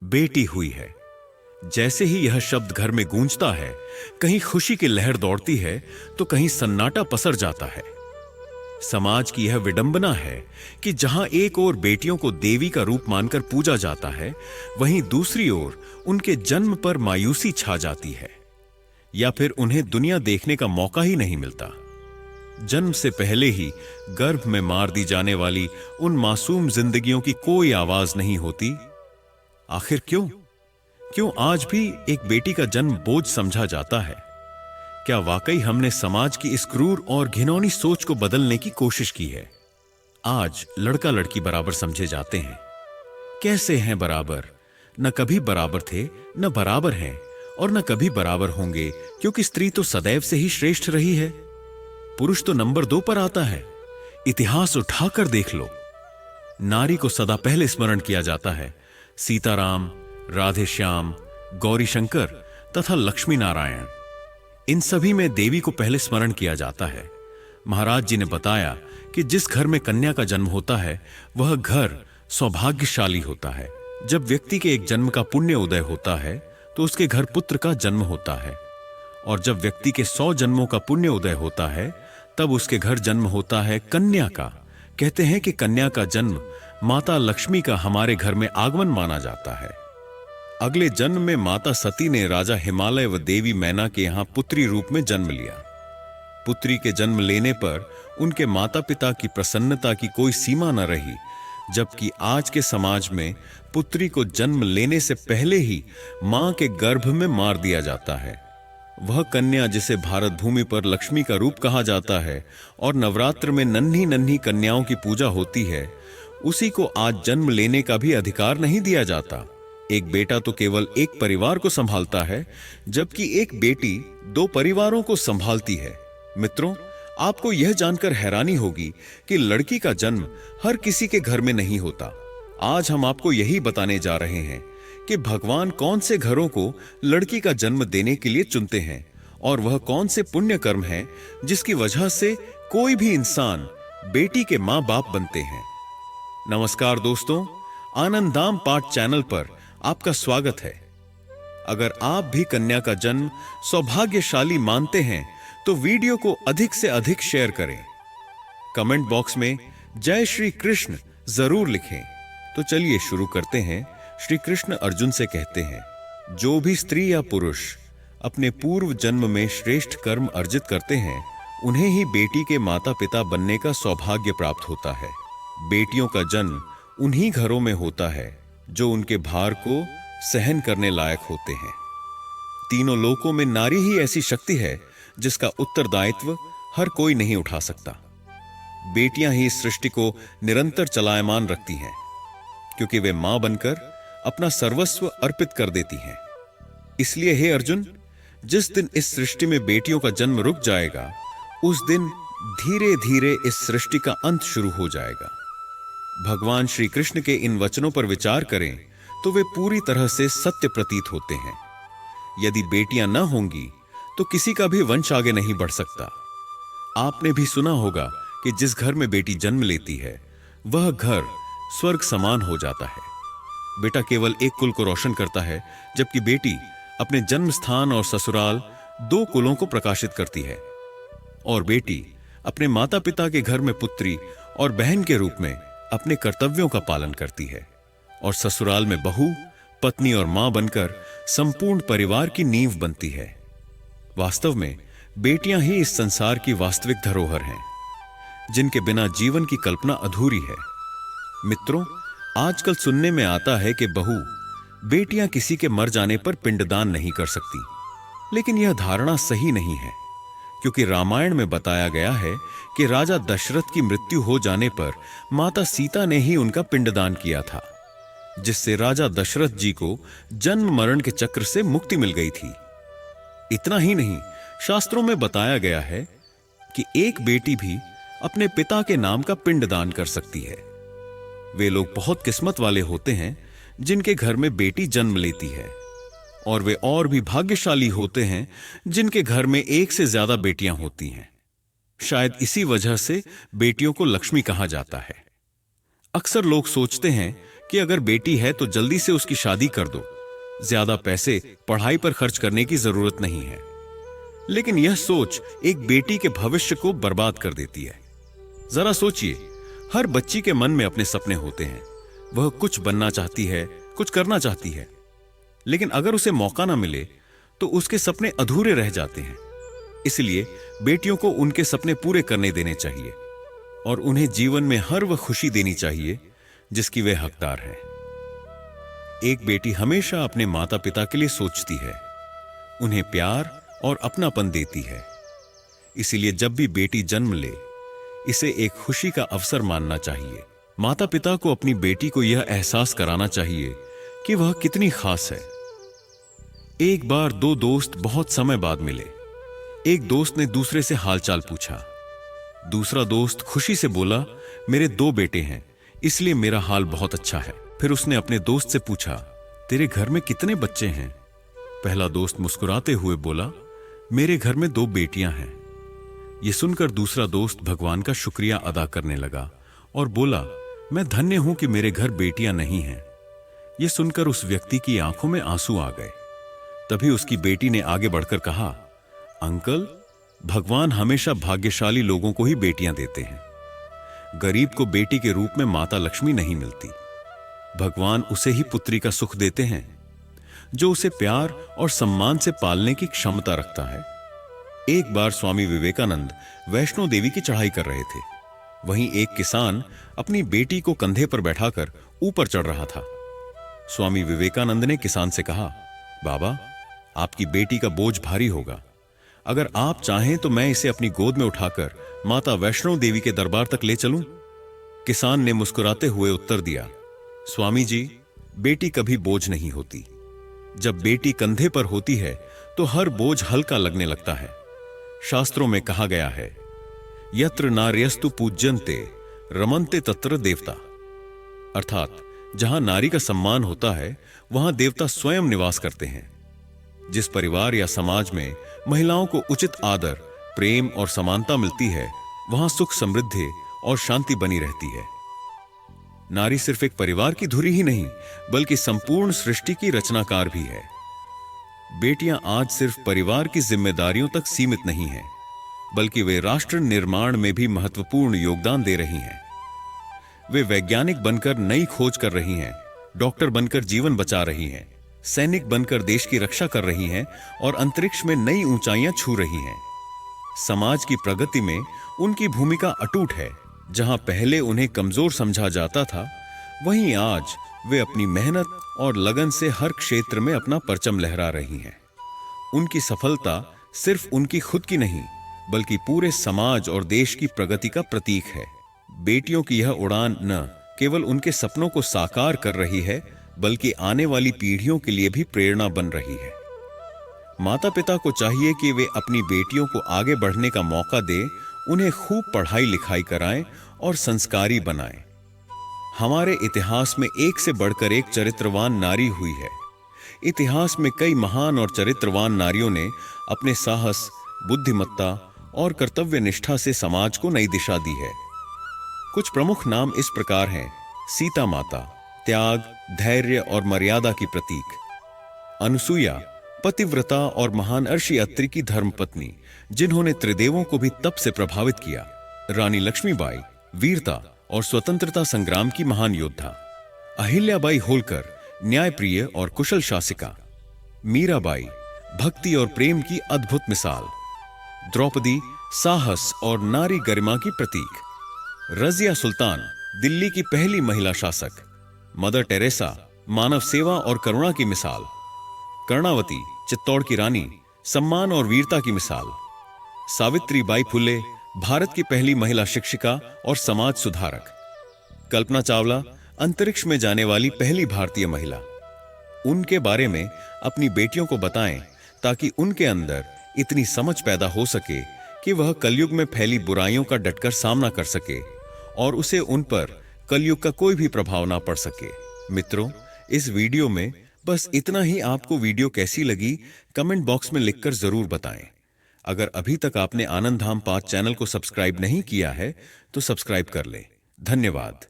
बेटी हुई है। जैसे ही यह शब्द घर में गूंजता है, कहीं खुशी की लहर दौड़ती है तो कहीं सन्नाटा पसर जाता है। समाज की यह विडंबना है कि जहां एक ओर बेटियों को देवी का रूप मानकर पूजा जाता है, वहीं दूसरी ओर उनके जन्म पर मायूसी छा जाती है, या फिर उन्हें दुनिया देखने का मौका ही नहीं मिलता। जन्म से पहले ही गर्भ में मार दी जाने वाली उन मासूम जिंदगियों की कोई आवाज नहीं होती। आखिर क्यों आज भी एक बेटी का जन्म बोझ समझा जाता है? क्या वाकई हमने समाज की इस क्रूर और घिनौनी सोच को बदलने की कोशिश की है? आज लड़का लड़की बराबर समझे जाते हैं। कैसे हैं बराबर? न कभी बराबर थे, न बराबर हैं, और न कभी बराबर होंगे, क्योंकि स्त्री तो सदैव से ही श्रेष्ठ रही है। पुरुष तो नंबर 2 पर आता है। इतिहास उठाकर देख लो। नारी को सदा पहले स्मरण किया जाता है। सीताराम, राधे श्याम, गौरी शंकर तथा लक्ष्मी नारायण, इन सभी में देवी को पहले स्मरण किया जाता है। महाराज जी ने बताया कि जिस घर में कन्या का जन्म होता है, वह घर सौभाग्यशाली होता है। जब व्यक्ति के एक जन्म का पुण्य उदय होता है, तो उसके घर पुत्र का जन्म होता है, और जब व्यक्ति के 100 जन्मों का पुण्य उदय होता है, तब उसके घर जन्म होता है कन्या का। कहते हैं कि कन्या का जन्म माता लक्ष्मी का हमारे घर में आगमन माना जाता है। अगले जन्म में माता सती ने राजा हिमालय व देवी मैना के यहां पुत्री रूप में जन्म लिया। पुत्री के जन्म लेने पर उनके माता पिता की प्रसन्नता की कोई सीमा न रही, जबकि आज के समाज में पुत्री को जन्म लेने से पहले ही मां के गर्भ में मार दिया जाता है। वह कन्या जिसे भारत भूमि पर लक्ष्मी का रूप कहा जाता है और नवरात्र में नन्ही नन्ही कन्याओं की पूजा होती है, उसी को आज जन्म लेने का भी अधिकार नहीं दिया जाता। एक बेटा तो केवल एक परिवार को संभालता है, जबकि एक बेटी 2 परिवारों को संभालती है। मित्रों, आपको यह जानकर हैरानी होगी कि लड़की का जन्म हर किसी के घर में नहीं होता। आज हम आपको यही बताने जा रहे हैं कि भगवान कौन से घरों को लड़की का जन्म देने के लिए चुनते हैं, और वह कौन से पुण्य कर्म हैं जिसकी वजह से कोई भी इंसान बेटी के मां बाप बनते हैं। नमस्कार दोस्तों, आनंदाम पाठ चैनल पर आपका स्वागत है। अगर आप भी कन्या का जन्म सौभाग्यशाली मानते हैं, तो वीडियो को अधिक से अधिक शेयर करें। कमेंट बॉक्स में जय श्री कृष्ण जरूर लिखें। तो चलिए शुरू करते हैं। श्री कृष्ण अर्जुन से कहते हैं, जो भी स्त्री या पुरुष अपने पूर्व जन्म में श्रेष्ठ कर्म अर्जित करते हैं, उन्हें ही बेटी के माता पिता बनने का सौभाग्य प्राप्त होता है। बेटियों का जन्म उन्हीं घरों में होता है जो उनके भार को सहन करने लायक होते हैं। तीनों लोकों में नारी ही ऐसी शक्ति है जिसका उत्तरदायित्व हर कोई नहीं उठा सकता। बेटियां ही इस सृष्टि को निरंतर चलायमान रखती हैं, क्योंकि वे मां बनकर अपना सर्वस्व अर्पित कर देती हैं। इसलिए हे अर्जुन, जिस दिन इस सृष्टि में बेटियों का जन्म रुक जाएगा, उस दिन धीरे धीरे इस सृष्टि का अंत शुरू हो जाएगा। भगवान श्री कृष्ण के इन वचनों पर विचार करें तो वे पूरी तरह से सत्य प्रतीत होते हैं। यदि बेटियां न होंगी तो किसी का भी वंश आगे नहीं बढ़ सकता। आपने भी सुना होगा कि जिस घर में बेटी जन्म लेती है, वह घर स्वर्ग समान हो जाता है। बेटा केवल एक कुल को रोशन करता है, जबकि बेटी अपने जन्म स्थान और ससुराल 2 कुलों को प्रकाशित करती है। और बेटी अपने माता पिता के घर में पुत्री और बहन के रूप में अपने कर्तव्यों का पालन करती है, और ससुराल में बहू, पत्नी और मां बनकर संपूर्ण परिवार की नींव बनती है। वास्तव में बेटियां ही इस संसार की वास्तविक धरोहर हैं, जिनके बिना जीवन की कल्पना अधूरी है। मित्रों, आजकल सुनने में आता है कि बेटियां किसी के मर जाने पर पिंडदान नहीं कर सकती, लेकिन यह धारणा सही नहीं है, क्योंकि रामायण में बताया गया है कि राजा दशरथ की मृत्यु हो जाने पर माता सीता ने ही उनका पिंडदान किया था, जिससे राजा दशरथ जी को जन्म मरण के चक्र से मुक्ति मिल गई थी। इतना ही नहीं, शास्त्रों में बताया गया है कि एक बेटी भी अपने पिता के नाम का पिंडदान कर सकती है। वे लोग बहुत किस्मत वाले होते हैं जिनके घर में बेटी जन्म लेती है, और वे और भी भाग्यशाली होते हैं जिनके घर में एक से ज्यादा बेटियां होती हैं। शायद इसी वजह से बेटियों को लक्ष्मी कहा जाता है। अक्सर लोग सोचते हैं कि अगर बेटी है तो जल्दी से उसकी शादी कर दो, ज्यादा पैसे पढ़ाई पर खर्च करने की जरूरत नहीं है। लेकिन यह सोच एक बेटी के भविष्य को बर्बाद कर देती है। जरा सोचिए, हर बच्ची के मन में अपने सपने होते हैं। वह कुछ बनना चाहती है, कुछ करना चाहती है, लेकिन अगर उसे मौका ना मिले तो उसके सपने अधूरे रह जाते हैं। इसलिए बेटियों को उनके सपने पूरे करने देने चाहिए और उन्हें जीवन में हर वह खुशी देनी चाहिए जिसकी वे हकदार हैं। एक बेटी हमेशा अपने माता पिता के लिए सोचती है, उन्हें प्यार और अपनापन देती है। इसीलिए जब भी बेटी जन्म ले, इसे एक खुशी का अवसर मानना चाहिए। माता पिता को अपनी बेटी को यह एहसास कराना चाहिए कि वह कितनी खास है। एक बार दो दोस्त बहुत समय बाद मिले। एक दोस्त ने दूसरे से हालचाल पूछा। दूसरा दोस्त खुशी से बोला, मेरे 2 बेटे हैं, इसलिए मेरा हाल बहुत अच्छा है। फिर उसने अपने दोस्त से पूछा, तेरे घर में कितने बच्चे हैं? पहला दोस्त मुस्कुराते हुए बोला, मेरे घर में 2 बेटियां हैं। यह सुनकर दूसरा दोस्त भगवान का शुक्रिया अदा करने लगा और बोला, मैं धन्य हूं कि मेरे घर बेटियां नहीं हैं। यह सुनकर उस व्यक्ति की आंखों में आंसू आ गए। तभी उसकी बेटी ने आगे बढ़कर कहा, अंकल, भगवान हमेशा भाग्यशाली लोगों को ही बेटियां देते हैं। गरीब को बेटी के रूप में माता लक्ष्मी नहीं मिलती। भगवान उसे ही पुत्री का सुख देते हैं जो उसे प्यार और सम्मान से पालने की क्षमता रखता है। एक बार स्वामी विवेकानंद वैष्णो देवी की चढ़ाई कर रहे थे। वहीं एक किसान अपनी बेटी को कंधे पर बैठाकर ऊपर चढ़ रहा था। स्वामी विवेकानंद ने किसान से कहा, बाबा, आपकी बेटी का बोझ भारी होगा। अगर आप चाहें तो मैं इसे अपनी गोद में उठाकर माता वैष्णो देवी के दरबार तक ले चलूं? किसान ने मुस्कुराते हुए उत्तर दिया, स्वामी जी, बेटी कभी बोझ नहीं होती। जब बेटी कंधे पर होती है तो हर बोझ हल्का लगने लगता है। शास्त्रों में कहा गया है, यत्र नार्यस्तु पूज्यन्ते रमन्ते तत्र देवता। अर्थात जहां नारी का सम्मान होता है वहां देवता स्वयं निवास करते हैं। जिस परिवार या समाज में महिलाओं को उचित आदर, प्रेम और समानता मिलती है, वहां सुख, समृद्धि और शांति बनी रहती है। नारी सिर्फ एक परिवार की धुरी ही नहीं, बल्कि संपूर्ण सृष्टि की रचनाकार भी है। बेटियां आज सिर्फ परिवार की जिम्मेदारियों तक सीमित नहीं हैं, बल्कि वे राष्ट्र निर्माण में भी महत्वपूर्ण योगदान दे रही हैं। वे वैज्ञानिक बनकर नई खोज कर रही हैं, डॉक्टर बनकर जीवन बचा रही हैं, सैनिक बनकर देश की रक्षा कर रही हैं और अंतरिक्ष में नई ऊंचाइयां छू रही हैं। समाज की प्रगति में उनकी भूमिका अटूट है। जहां पहले उन्हें कमजोर समझा जाता था, वहीं आज वे अपनी मेहनत और लगन से हर क्षेत्र में अपना परचम लहरा रही हैं। उनकी सफलता सिर्फ उनकी खुद की नहीं, बल्कि पूरे समाज और देश की प्रगति का प्रतीक है। बेटियों की यह उड़ान न केवल उनके सपनों को साकार कर रही है, बल्कि आने वाली पीढ़ियों के लिए भी प्रेरणा बन रही है। माता पिता को चाहिए कि वे अपनी बेटियों को आगे बढ़ने का मौका दें, उन्हें खूब पढ़ाई लिखाई कराएं और संस्कारी बनाएं। हमारे इतिहास में एक से बढ़कर एक चरित्रवान नारी हुई है। इतिहास में कई महान और चरित्रवान नारियों ने अपने साहस, बुद्धिमत्ता और कर्तव्य निष्ठा से समाज को नई दिशा दी है। कुछ प्रमुख नाम इस प्रकार हैं: सीता माता, त्याग, धैर्य और मर्यादा की प्रतीक; अनुसुईया, पतिव्रता और महान अर्षि अत्रि की धर्मपत्नी, जिन्होंने त्रिदेवों को भी तप से प्रभावित किया; रानी लक्ष्मीबाई, वीरता और स्वतंत्रता संग्राम की महान योद्धा; अहिल्याबाई होलकर, न्यायप्रिय और कुशल शासिका; मीराबाई, भक्ति और प्रेम की अद्भुत मिसाल; द्रौपदी, साहस और नारी गरिमा की प्रतीक; रजिया सुल्तान, दिल्ली की पहली महिला शासक; मदर टेरेसा, मानव सेवा और करुणा की मिसाल; कर्णावती, चित्तौड़ की रानी, सम्मान और वीरता की मिसाल; सावित्रीबाई फुले, भारत की पहली महिला शिक्षिका और समाज सुधारक; कल्पना चावला, अंतरिक्ष में जाने वाली पहली भारतीय महिला। उनके बारे में अपनी बेटियों को बताएं ताकि उनके अंदर इतनी समझ पैदा हो सके कि वह कलयुग में फैली बुराइयों का डटकर सामना कर सके और उसे उन पर कलयुग का कोई भी प्रभाव ना पड़ सके। मित्रों, इस वीडियो में बस इतना ही। आपको वीडियो कैसी लगी कमेंट बॉक्स में लिखकर जरूर बताएं। अगर अभी तक आपने आनंद धाम 5 चैनल को सब्सक्राइब नहीं किया है तो सब्सक्राइब कर लें। धन्यवाद।